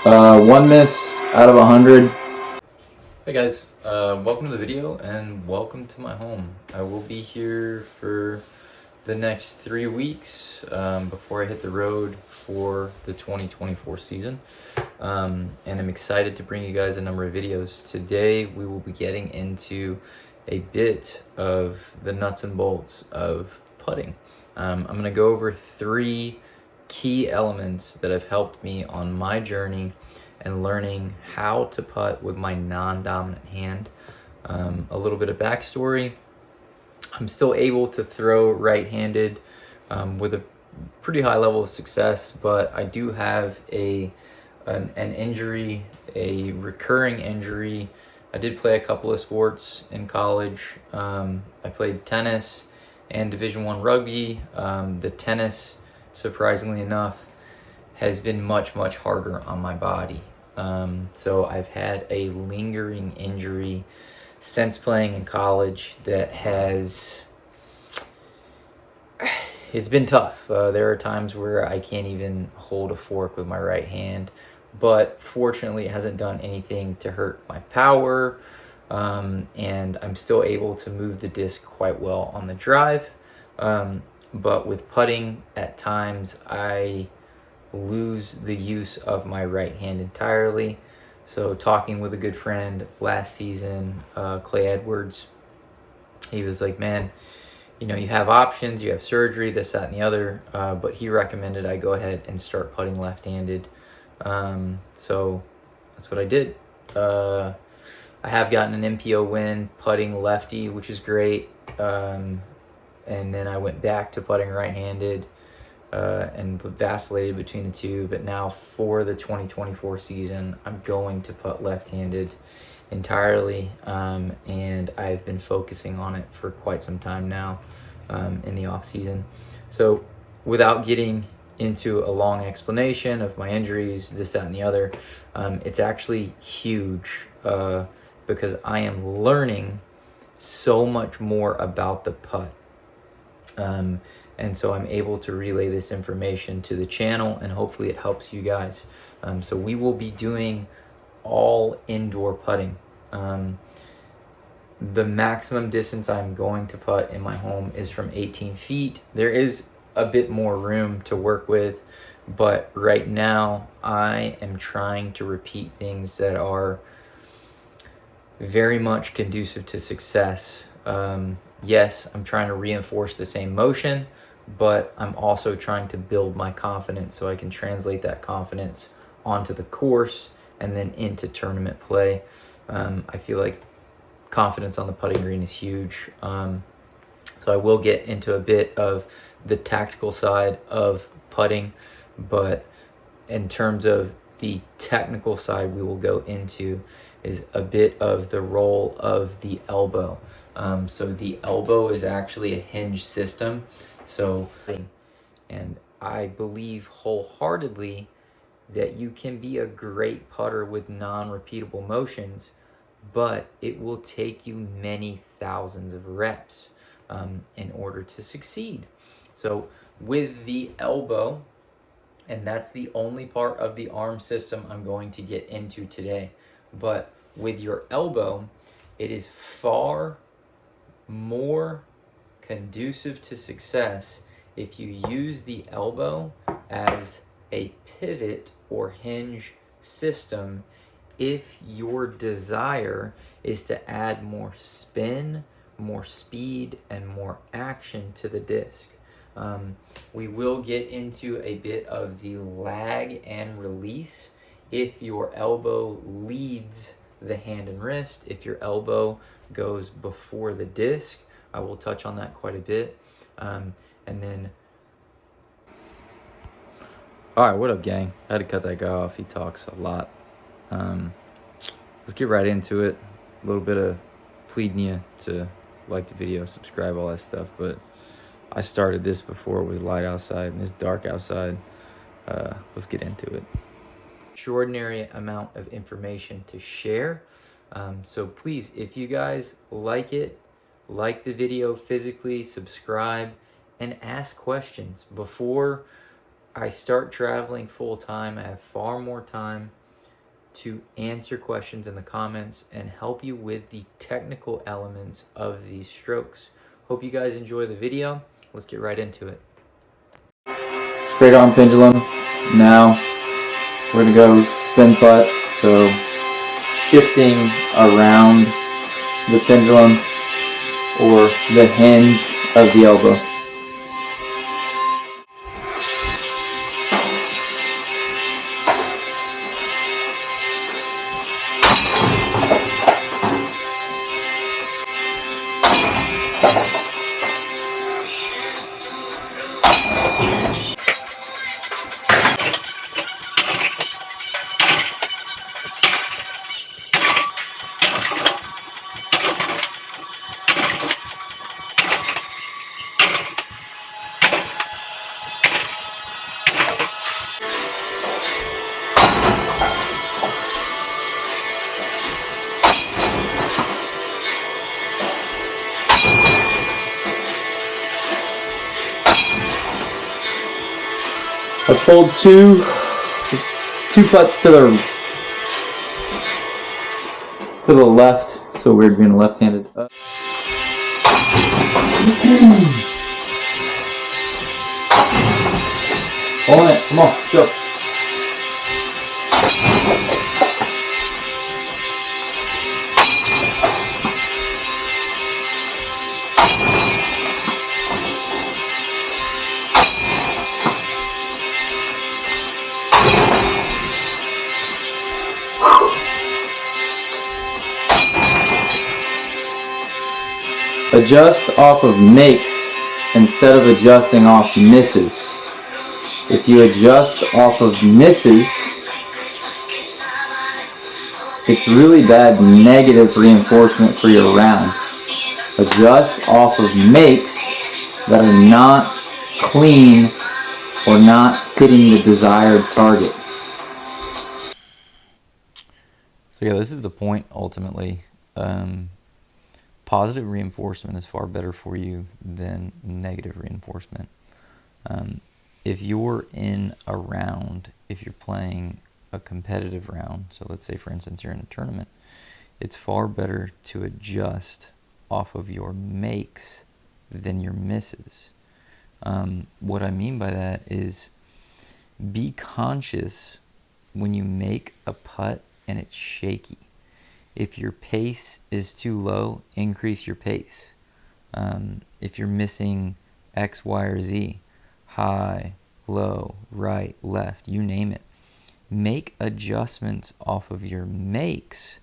One miss out of 100. Hey guys, welcome to the video and welcome to my home. I will be here for the next 3 weeks before I hit the road for the 2024 season. And I'm excited to bring you guys a number of videos. Today we will be getting into a bit of the nuts and bolts of putting. I'm going to go over 3 key elements that have helped me on my journey and learning how to putt with my non-dominant hand. A little bit of backstory. I'm still able to throw right-handed with a pretty high level of success, but I do have an injury, a recurring injury. I did play a couple of sports in college. I played tennis and Division I rugby. The tennis, surprisingly enough, has been much harder on my body. So I've had a lingering injury since playing in college that it's been tough. There are times where I can't even hold a fork with my right hand, but fortunately it hasn't done anything to hurt my power, and I'm still able to move the disc quite well on the drive. But with putting, at times I lose the use of my right hand entirely. So talking with a good friend last season, Clay Edwards, he was like, man, you have options, you have surgery, this, that, and the other, but he recommended I go ahead and start putting left-handed. So that's what I did. I have gotten an MPO win putting lefty, which is great. And then I went back to putting right-handed. And vacillated between the two, but now for the 2024 season, I'm going to putt left-handed entirely, and I've been focusing on it for quite some time now in the off season. So without getting into a long explanation of my injuries, this, that, and the other, it's actually huge because I am learning so much more about the putt. And so I'm able to relay this information to the channel, and hopefully it helps you guys. So we will be doing all indoor putting. The maximum distance I'm going to putt in my home is from 18 feet. There is a bit more room to work with, but right now I am trying to repeat things that are very much conducive to success. Yes, I'm trying to reinforce the same motion, but I'm also trying to build my confidence so I can translate that confidence onto the course and then into tournament play. I feel like confidence on the putting green is huge. So I will get into a bit of the tactical side of putting, but in terms of the technical side we will go into is a bit of the role of the elbow. So the elbow is actually a hinge system. So, and I believe wholeheartedly that you can be a great putter with non-repeatable motions, but it will take you many thousands of reps in order to succeed. So with the elbow, and that's the only part of the arm system I'm going to get into today, but with your elbow, it is far more conducive to success if you use the elbow as a pivot or hinge system if your desire is to add more spin, more speed, and more action to the disc. We will get into a bit of the lag and release if your elbow leads the hand and wrist, if your elbow goes before the disc. I will touch on that quite a bit. And then, all right, what up, gang? I had to cut that guy off. He talks a lot. Let's get right into it. A little bit of pleading you to like the video, subscribe, all that stuff. But I started this before it was light outside and it's dark outside. Let's get into it. Extraordinary amount of information to share. So please, if you guys like it, like the video physically, subscribe, and ask questions. Before I start traveling full time, I have far more time to answer questions in the comments and help you with the technical elements of these strokes. Hope you guys enjoy the video. Let's get right into it. Straight arm pendulum. Now we're gonna go spin putt. So shifting around the pendulum or the hinge of the elbow. I pulled two putts to the left. So weird being left-handed. Hold it. Come on, go. Adjust off of makes instead of adjusting off misses. If you adjust off of misses, it's really bad negative reinforcement for your round. Adjust off of makes that are not clean or not hitting the desired target. So yeah, this is the point ultimately. Positive reinforcement is far better for you than negative reinforcement. If you're in a round, if you're playing a competitive round, so let's say for instance you're in a tournament, it's far better to adjust off of your makes than your misses. What I mean by that is be conscious when you make a putt and it's shaky. If your pace is too low, increase your pace. If you're missing X, Y, or Z, high, low, right, left, you name it, make adjustments off of your makes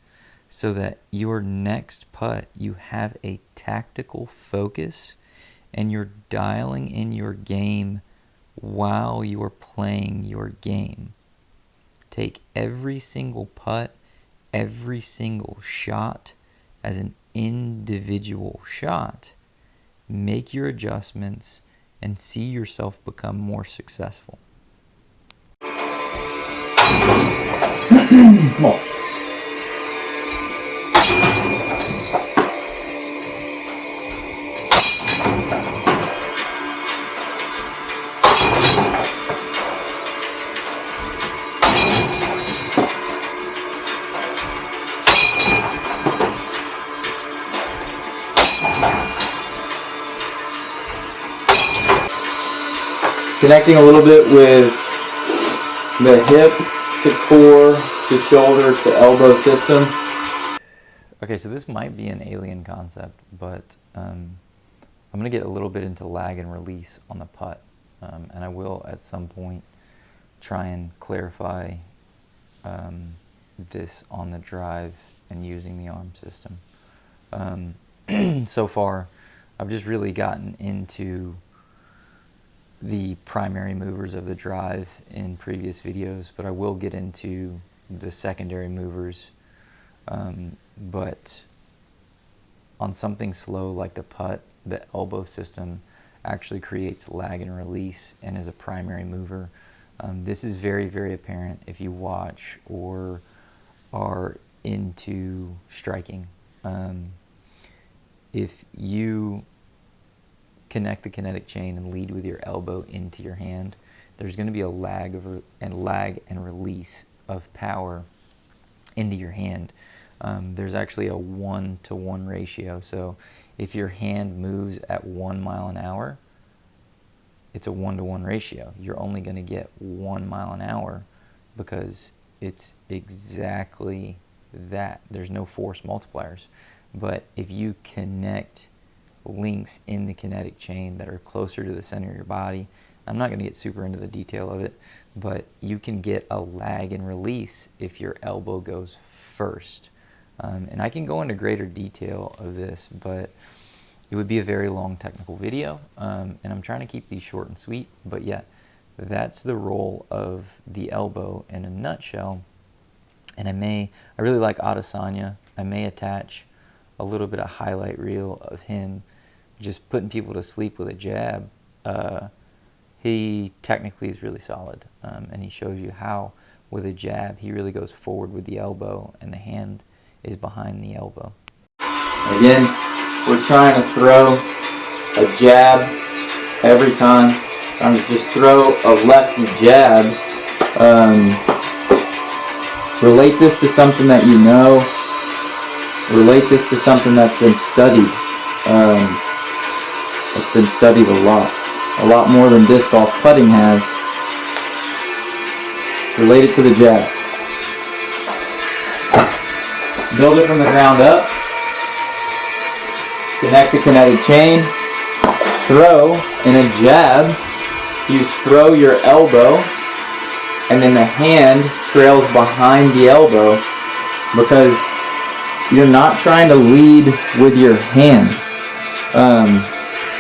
so that your next putt, you have a tactical focus and you're dialing in your game while you're playing your game. Take every single putt, every single shot as an individual shot. Make your adjustments and see yourself become more successful. Come on. Connecting a little bit with the hip to core to shoulder to elbow system. Okay, so this might be an alien concept, but I'm going to get a little bit into lag and release on the putt, and I will at some point try and clarify this on the drive and using the arm system. So far, I've just really gotten into the primary movers of the drive in previous videos, but I will get into the secondary movers. But on something slow like the putt, the elbow system actually creates lag and release and is a primary mover. This is very, very apparent if you watch or are into striking. If you connect the kinetic chain and lead with your elbow into your hand, there's going to be a lag and release of power into your hand. There's actually a 1-to-1 ratio. So if your hand moves at 1 mile an hour, it's a 1-to-1 ratio. You're only going to get 1 mile an hour because it's exactly that. There's no force multipliers. But if you connect links in the kinetic chain that are closer to the center of your body, I'm not going to get super into the detail of it, but you can get a lag and release if your elbow goes first. And I can go into greater detail of this, but it would be a very long technical video, and I'm trying to keep these short and sweet, but yeah, that's the role of the elbow in a nutshell. And I really like Adesanya. I may attach a little bit of highlight reel of him just putting people to sleep with a jab. He technically is really solid, and he shows you how with a jab he really goes forward with the elbow and the hand is behind the elbow. Again, we're trying to throw a jab every time. I'm just throw a lefty jab. Relate this to something that you know. Relate this to something that's been studied. It's been studied a lot more than disc golf putting has. Relate it to the jab. Build it from the ground up. Connect the kinetic chain. Throw in a jab. You throw your elbow, and then the hand trails behind the elbow because you're not trying to lead with your hand.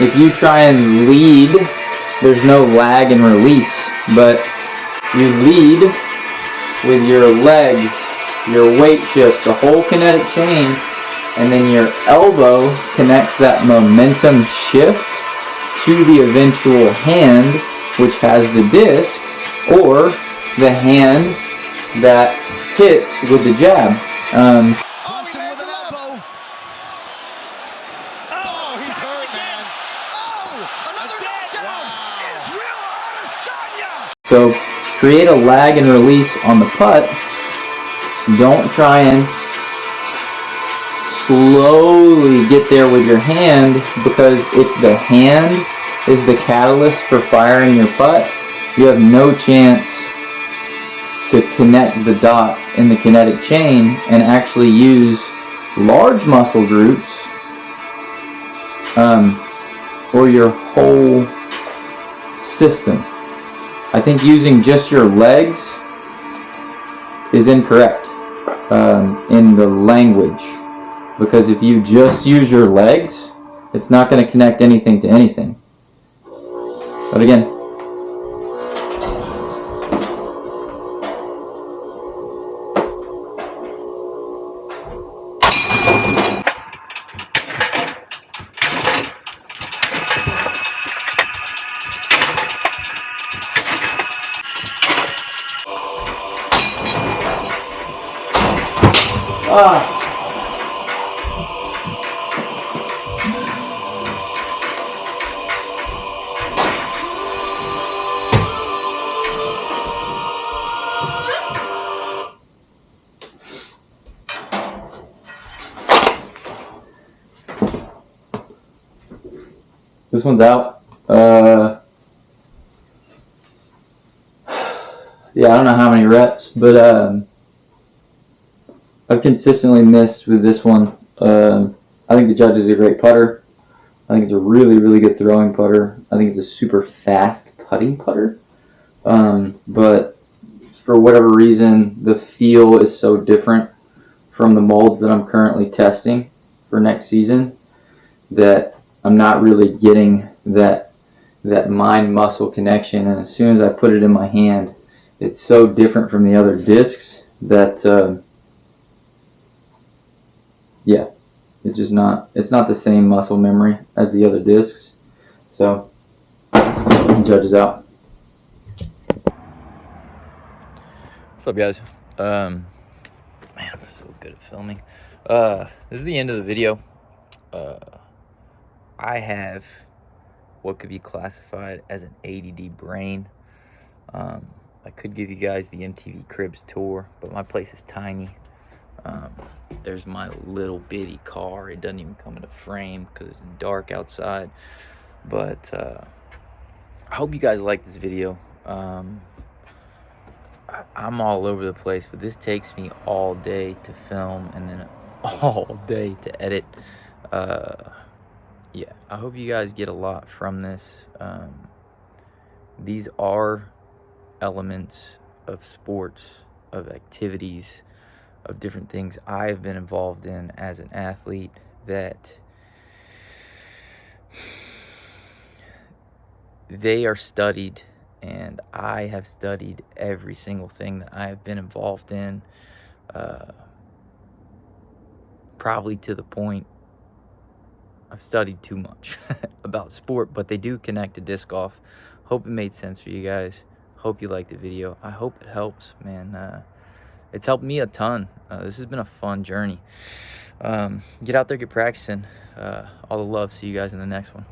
If you try and lead, there's no lag and release, but you lead with your legs, your weight shift, the whole kinetic chain, and then your elbow connects that momentum shift to the eventual hand, which has the disc, or the hand that hits with the jab. Hunting with an elbow. Oh, he's hurt, man. Oh, another knockdown. Israel Adesanya. So create a lag and release on the putt. Don't try and slowly get there with your hand, because if the hand is the catalyst for firing your putt, you have no chance to connect the dots in the kinetic chain and actually use large muscle groups or your whole system. I think using just your legs is incorrect in the language, because if you just use your legs, it's not going to connect anything to anything. But again, this one's out. Yeah, I don't know how many reps, but I've consistently missed with this one. I think the judge is a great putter. I think it's a really, really good throwing putter. I think it's a super fast putting putter. But for whatever reason, the feel is so different from the molds that I'm currently testing for next season that I'm not really getting that mind-muscle connection. And as soon as I put it in my hand, it's so different from the other discs that, yeah, it's just not, it's not the same muscle memory as the other discs. So, judge is out. What's up, guys? Man, I'm so good at filming. This is the end of the video. I have what could be classified as an ADD brain. I could give you guys the MTV Cribs tour, but my place is tiny. There's my little bitty car. It doesn't even come in a frame because it's dark outside. But I hope you guys like this video. I'm all over the place, but this takes me all day to film and then all day to edit. Yeah, I hope you guys get a lot from this. These are elements of sports, of activities, of different things I've been involved in as an athlete that they are studied, and I have studied every single thing that I have been involved in, probably to the point I've studied too much about sport, but they do connect to disc golf. Hope it made sense for you guys. Hope you liked the video. I hope it helps, man. It's helped me a ton. This has been a fun journey. Get out there, get practicing. All the love. See you guys in the next one.